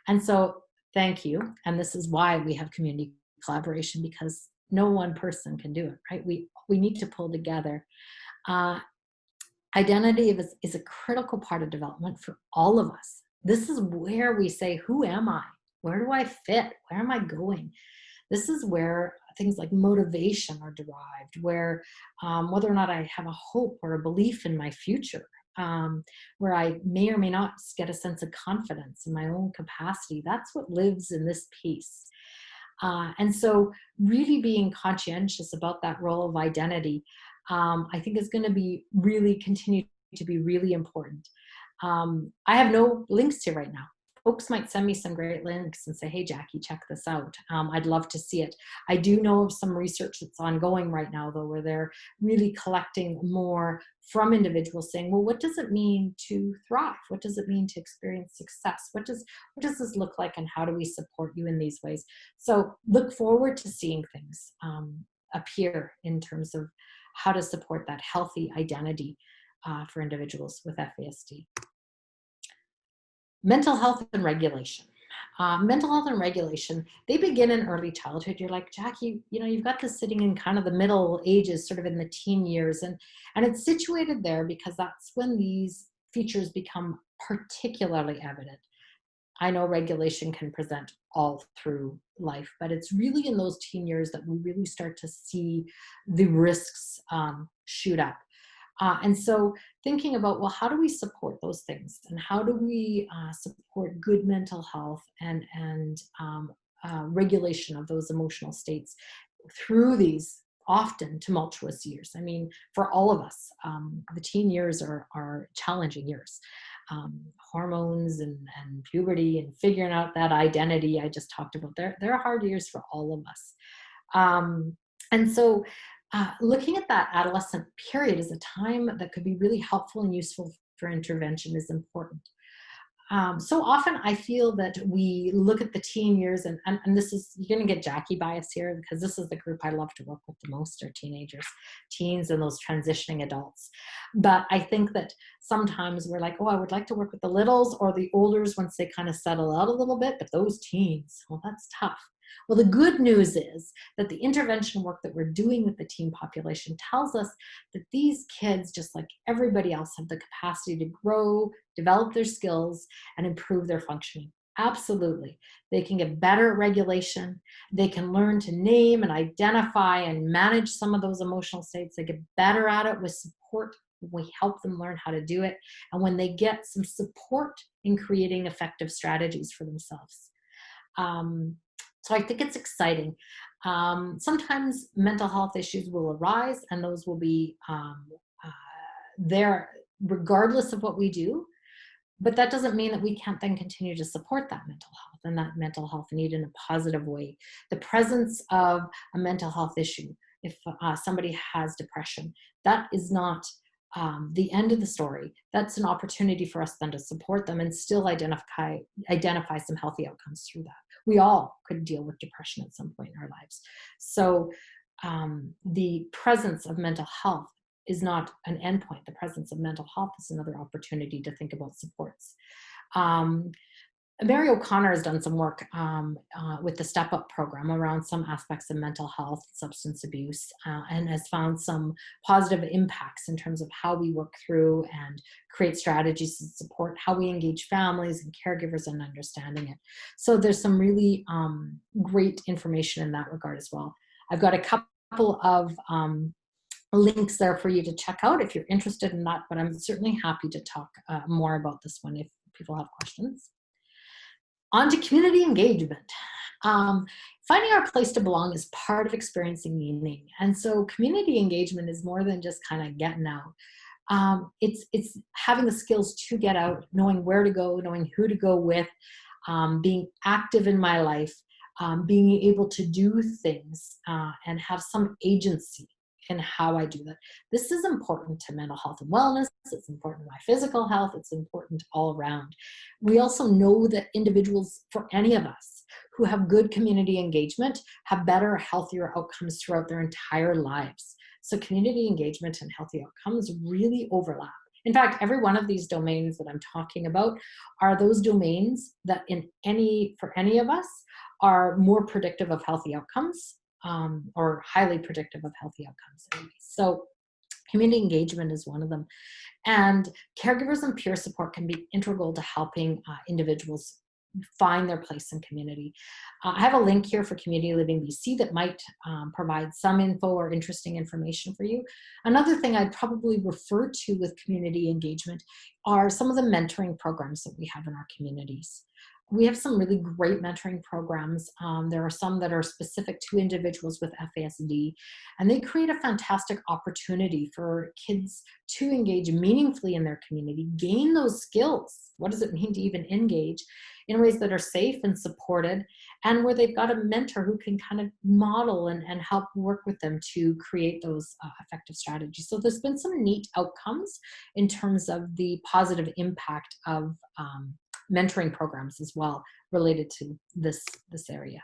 [SPEAKER 2] And so thank you. And this is why we have community collaboration, because no one person can do it, right? We need to pull together. Identity is a critical part of development for all of us, This is where we say, who am I? Where do I fit? Where am I going? This is where things like motivation are derived, where whether or not I have a hope or a belief in my future, where I may or may not get a sense of confidence in my own capacity. That's what lives in this piece. And so really being conscientious about that role of identity, I think is going to be really continue to be really important. I have no links here right now. Folks might send me some great links and say, hey, Jackie, check this out. I'd love to see it. I do know of some research that's ongoing right now, though, where they're really collecting more from individuals saying, well, what does it mean to thrive? What does it mean to experience success? What does this look like, and how do we support you in these ways? So look forward to seeing things appear in terms of how to support that healthy identity for individuals with FASD. Mental health and regulation. Mental health and regulation, they begin in early childhood. You're like, Jackie, you've got this sitting in kind of the middle ages, sort of in the teen years. And it's situated there because that's when these features become particularly evident. I know regulation can present all through life, but it's really in those teen years that we really start to see the risks shoot up. And so thinking about, well, how do we support those things, and how do we support good mental health and regulation of those emotional states through these often tumultuous years? I mean, for all of us, the teen years are challenging years. Hormones and puberty and figuring out that identity I just talked about, they're hard years for all of us. And so looking at that adolescent period as a time that could be really helpful and useful for intervention is important. So often I feel that we look at the teen years, and this is, you're going to get Jackie bias here, because this is the group I love to work with the most, are teenagers, teens, and those transitioning adults. But I think that sometimes we're like, oh, I would like to work with the littles or the olders once they kind of settle out a little bit, but those teens, well, that's tough. Well, the good news is that the intervention work that we're doing with the teen population tells us that these kids, just like everybody else, have the capacity to grow, develop their skills, and improve their functioning. Absolutely. They can get better at regulation. They can learn to name and identify and manage some of those emotional states. They get better at it with support. We help them learn how to do it. And when they get some support in creating effective strategies for themselves. So I think it's exciting. Sometimes mental health issues will arise, and those will be there regardless of what we do. But that doesn't mean that we can't then continue to support that mental health and that mental health need in a positive way. The presence of a mental health issue, if somebody has depression, that is not the end of the story. That's an opportunity for us then to support them and still identify some healthy outcomes through that. We all could deal with depression at some point in our lives. So the presence of mental health is not an endpoint. The presence of mental health is another opportunity to think about supports. Mary O'Connor has done some work with the Step Up program around some aspects of mental health, substance abuse, and has found some positive impacts in terms of how we work through and create strategies to support how we engage families and caregivers in understanding it. So there's some really great information in that regard as well. I've got a couple of links there for you to check out if you're interested in that, but I'm certainly happy to talk more about this one if people have questions. On to community engagement. Finding our place to belong is part of experiencing meaning. And so community engagement is more than just kind of getting out. It's having the skills to get out, knowing where to go, knowing who to go with, being active in my life, being able to do things and have some agency in how I do that. This is important to mental health and wellness. It's important to my physical health. It's important all around. We also know that individuals, for any of us who have good community engagement, have better, healthier outcomes throughout their entire lives. So community engagement and healthy outcomes really overlap. In fact, every one of these domains that I'm talking about are those domains that for any of us are more predictive of healthy outcomes. Or highly predictive of healthy outcomes. So Community engagement is one of them. And caregivers and peer support can be integral to helping individuals find their place in community. I have a link here for Community Living BC that might provide some info or interesting information for you. Another thing I'd probably refer to with community engagement are some of the mentoring programs that we have in our communities. We have some really great mentoring programs. There are some that are specific to individuals with FASD, and they create a fantastic opportunity for kids to engage meaningfully in their community, gain those skills. What does it mean to even engage in ways that are safe and supported, and where they've got a mentor who can kind of model and help work with them to create those effective strategies. So there's been some neat outcomes in terms of the positive impact of mentoring programs as well related to this area.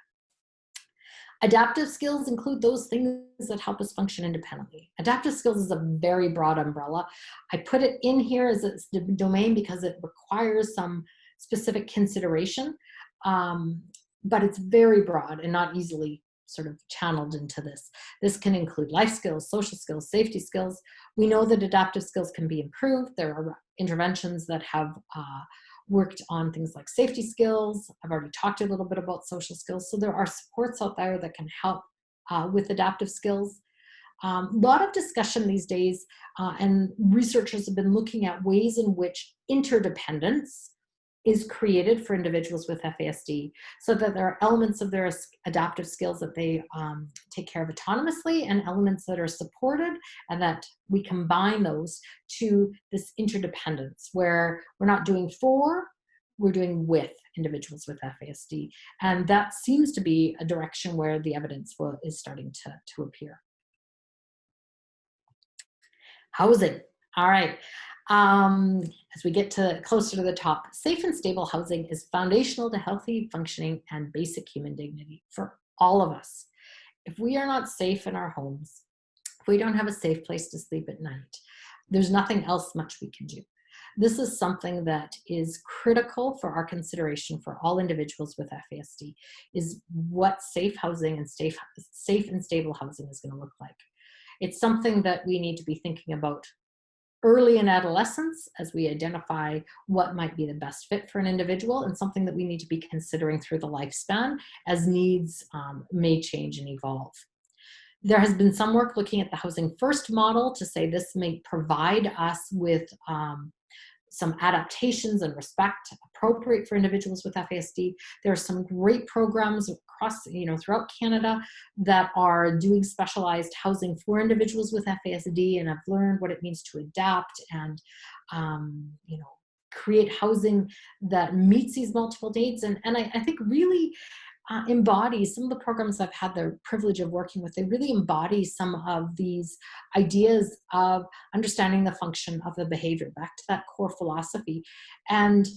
[SPEAKER 2] Adaptive skills include those things that help us function independently. Adaptive skills is a very broad umbrella. I put it in here as a domain because it requires some specific consideration, but it's very broad and not easily sort of channeled into this. This can include life skills, social skills, safety skills. We know that adaptive skills can be improved. There are interventions that have worked on things like safety skills. I've already talked a little bit about social skills. So there are supports out there that can help with adaptive skills. A lot of discussion these days, and researchers have been looking at ways in which interdependence is created for individuals with FASD, so that there are elements of their adaptive skills that they take care of autonomously, and elements that are supported, and that we combine those to this interdependence where we're not doing for, we're doing with individuals with FASD. And that seems to be a direction where the evidence is starting to appear. Housing. All right. As we get closer to the top, safe and stable housing is foundational to healthy functioning and basic human dignity for all of us. If we are not safe in our homes, if we don't have a safe place to sleep at night, there's nothing else much we can do. This is something that is critical for our consideration for all individuals with FASD, is what safe housing and safe and stable housing is going to look like. It's something that we need to be thinking about early in adolescence as we identify what might be the best fit for an individual, and something that we need to be considering through the lifespan as needs may change and evolve. There has been some work looking at the Housing First model to say this may provide us with some adaptations and respect appropriate for individuals with FASD. There are some great programs across, throughout Canada that are doing specialized housing for individuals with FASD, and have learned what it means to adapt and, create housing that meets these multiple needs. And I think really embodies some of the programs I've had the privilege of working with. They really embody some of these ideas of understanding the function of the behavior, back to that core philosophy, and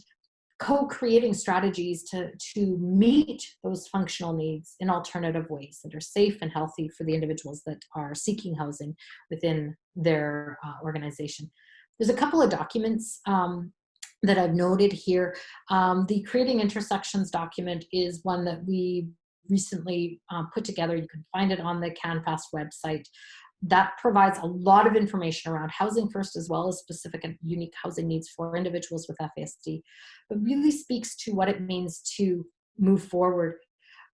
[SPEAKER 2] co-creating strategies to meet those functional needs in alternative ways that are safe and healthy for the individuals that are seeking housing within their organization. There's a couple of documents that I've noted here. The Creating Intersections document is one that we recently put together. You can find it on the CanFASD website. That provides a lot of information around Housing First, as well as specific and unique housing needs for individuals with FASD, but really speaks to what it means to move forward.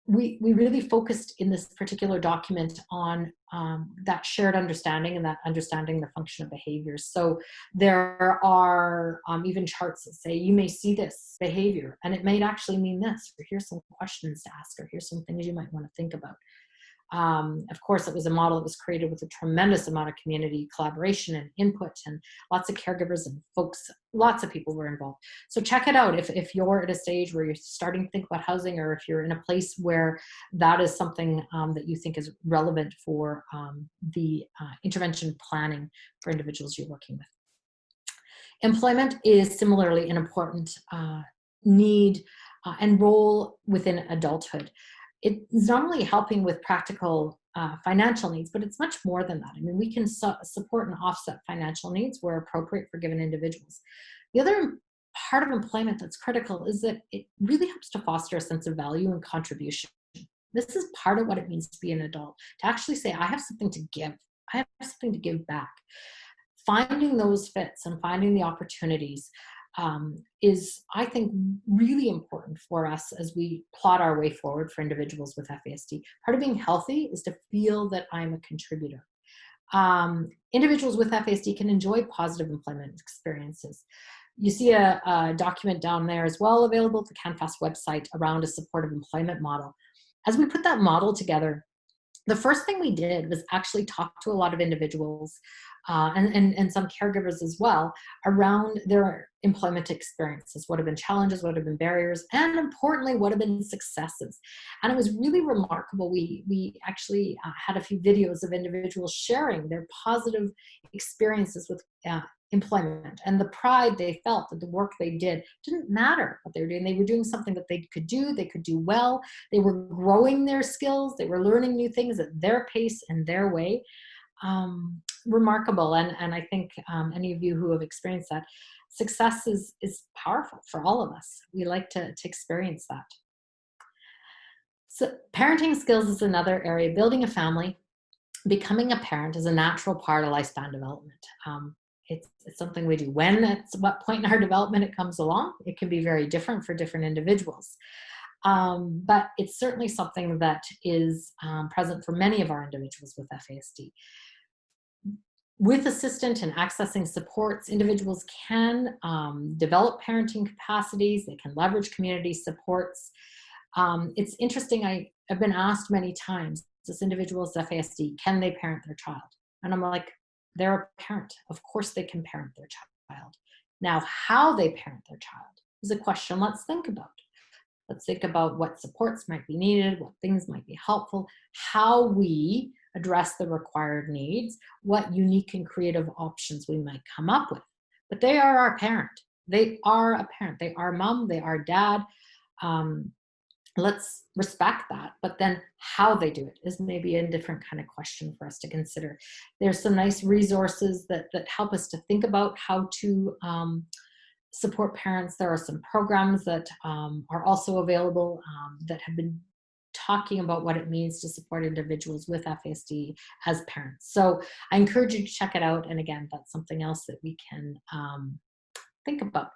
[SPEAKER 2] We really focused in this particular document on that shared understanding, and that understanding the function of behaviors. So there are even charts that say you may see this behavior and it may actually mean this, or here's some questions to ask, or here's some things you might want to think about. Of course, it was a model that was created with a tremendous amount of community collaboration and input, and lots of caregivers and folks, lots of people were involved. So check it out if you're at a stage where you're starting to think about housing, or if you're in a place where that is something that you think is relevant for the intervention planning for individuals you're working with. Employment is similarly an important need and role within adulthood. It's not only helping with practical financial needs, but it's much more than that. I mean, we can support and offset financial needs where appropriate for given individuals. The other part of employment that's critical is that it really helps to foster a sense of value and contribution. This is part of what it means to be an adult, to actually say, I have something to give. I have something to give back. finding those fits and finding the opportunities is, I think, really important for us as we plot our way forward for individuals with FASD. Part of being healthy is to feel that I'm a contributor. Individuals with FASD can enjoy positive employment experiences. You see a document down there as well, available at the CanFASD website, around a supportive employment model. As we put that model together, the first thing we did was actually talk to a lot of individuals and some caregivers as well around their employment experiences. What have been challenges, what have been barriers, and importantly, what have been successes. And it was really remarkable. We actually had a few videos of individuals sharing their positive experiences with employment and the pride they felt that the work they did didn't matter what they were doing. They were doing something that they could do well. They were growing their skills. They were learning new things at their pace and their way. Remarkable. And I think any of you who have experienced that, success is powerful for all of us. We like to experience that. So parenting skills is another area. Building a family, becoming a parent is a natural part of lifespan development. It's something we do. When, at what point in our development it comes along, it can be very different for different individuals. But it's certainly something that is present for many of our individuals with FASD. With assistance and accessing supports, individuals can develop parenting capacities. They can leverage community supports. It's interesting, I've been asked many times, this individual with FASD, can they parent their child? And I'm like, they're a parent. Of course they can parent their child. Now, how they parent their child is a question let's think about. Let's think about what supports might be needed, what things might be helpful, how we address the required needs, what unique and creative options we might come up with. But they are our parent. They are a parent. They are mom, they are dad. Let's respect that, but then how they do it is maybe a different kind of question for us to consider. There's some nice resources that help us to think about how to support parents. There are some programs that are also available that have been talking about what it means to support individuals with FASD as parents. So I encourage you to check it out. And again, that's something else that we can think about.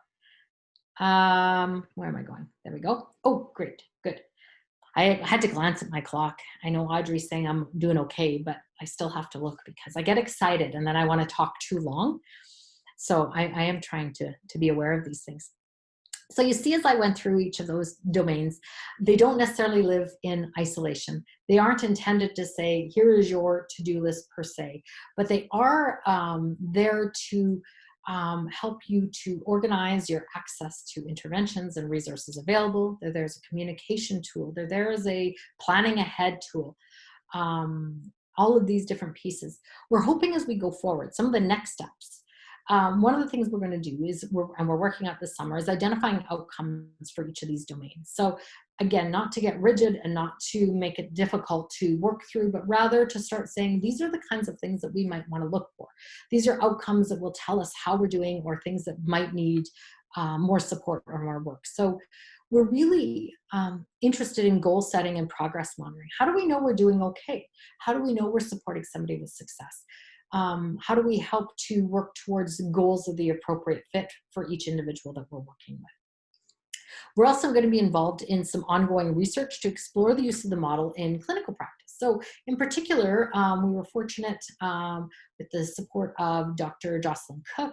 [SPEAKER 2] Where am I going? There we go. Oh, great. Good. I had to glance at my clock. I know Audrey's saying I'm doing okay, but I still have to look because I get excited and then I want to talk too long. So I am trying to be aware of these things. So you see, as I went through each of those domains, they don't necessarily live in isolation. They aren't intended to say, here is your to-do list per se, but they are there to help you to organize your access to interventions and resources available. There's a communication tool. There is a planning ahead tool. All of these different pieces. We're hoping as we go forward, some of the next steps. One of the things we're going to do is, we're working at this summer, is identifying outcomes for each of these domains. So again, not to get rigid and not to make it difficult to work through, but rather to start saying, these are the kinds of things that we might want to look for. These are outcomes that will tell us how we're doing or things that might need more support or more work. So we're really interested in goal setting and progress monitoring. How do we know we're doing okay? How do we know we're supporting somebody with success? How do we help to work towards goals of the appropriate fit for each individual that we're working with? We're also going to be involved in some ongoing research to explore the use of the model in clinical practice. So in particular, we were fortunate with the support of Dr. Jacqueline Pei,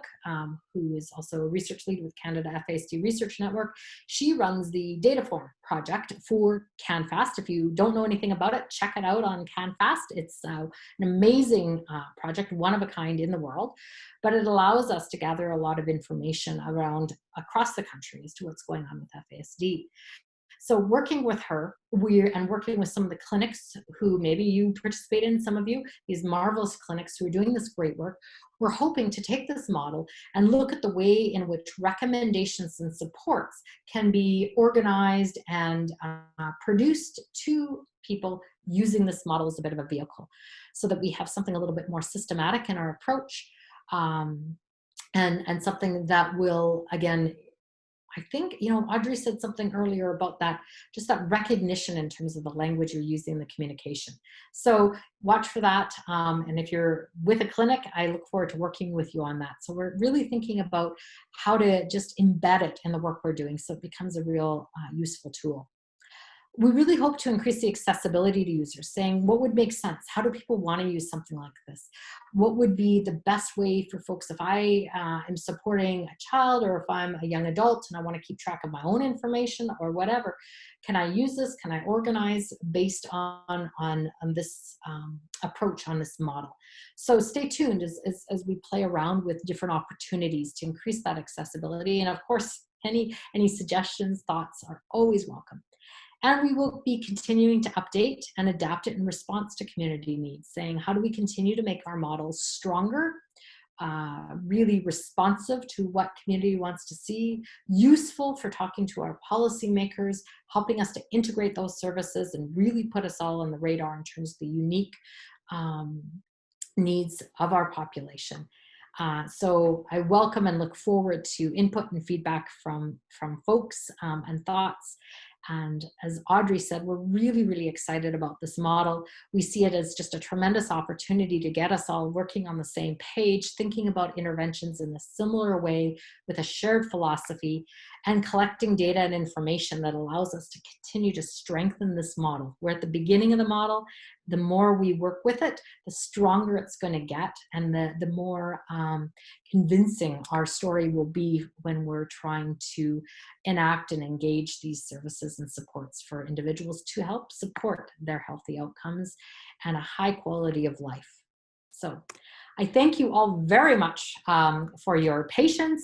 [SPEAKER 2] who is also a research lead with Canada FASD Research Network. She runs the Dataform project for CanFASD. If you don't know anything about it, check it out on CanFASD. It's an amazing project, one of a kind in the world, but it allows us to gather a lot of information around across the country as to what's going on with FASD. So working with her, and working with some of the clinics who maybe you participate in, some of you, these marvelous clinics who are doing this great work, we're hoping to take this model and look at the way in which recommendations and supports can be organized and produced to people using this model as a bit of a vehicle, so that we have something a little bit more systematic in our approach, and something that will, again, I think, you know, Audrey said something earlier about that, just that recognition in terms of the language you're using, the communication. So watch for that. And if you're with a clinic, I look forward to working with you on that. So we're really thinking about how to just embed it in the work we're doing so it becomes a real useful tool. We really hope to increase the accessibility to users, saying what would make sense? How do people want to use something like this? What would be the best way for folks if I am supporting a child, or if I'm a young adult and I want to keep track of my own information or whatever? Can I use this? Can I organize based on this approach, on this model? So stay tuned as we play around with different opportunities to increase that accessibility. And of course, any suggestions, thoughts are always welcome. And we will be continuing to update and adapt it in response to community needs, saying how do we continue to make our models stronger, really responsive to what community wants to see, useful for talking to our policymakers, helping us to integrate those services and really put us all on the radar in terms of the unique needs of our population. So I welcome and look forward to input and feedback from folks and thoughts. And as Audrey said, we're really, really excited about this model. We see it as just a tremendous opportunity to get us all working on the same page, thinking about interventions in a similar way with a shared philosophy, and collecting data and information that allows us to continue to strengthen this model. We're at the beginning of the model. The more we work with it, the stronger it's going to get, and the more convincing our story will be when we're trying to enact and engage these services and supports for individuals to help support their healthy outcomes and a high quality of life. So I thank you all very much for your patience.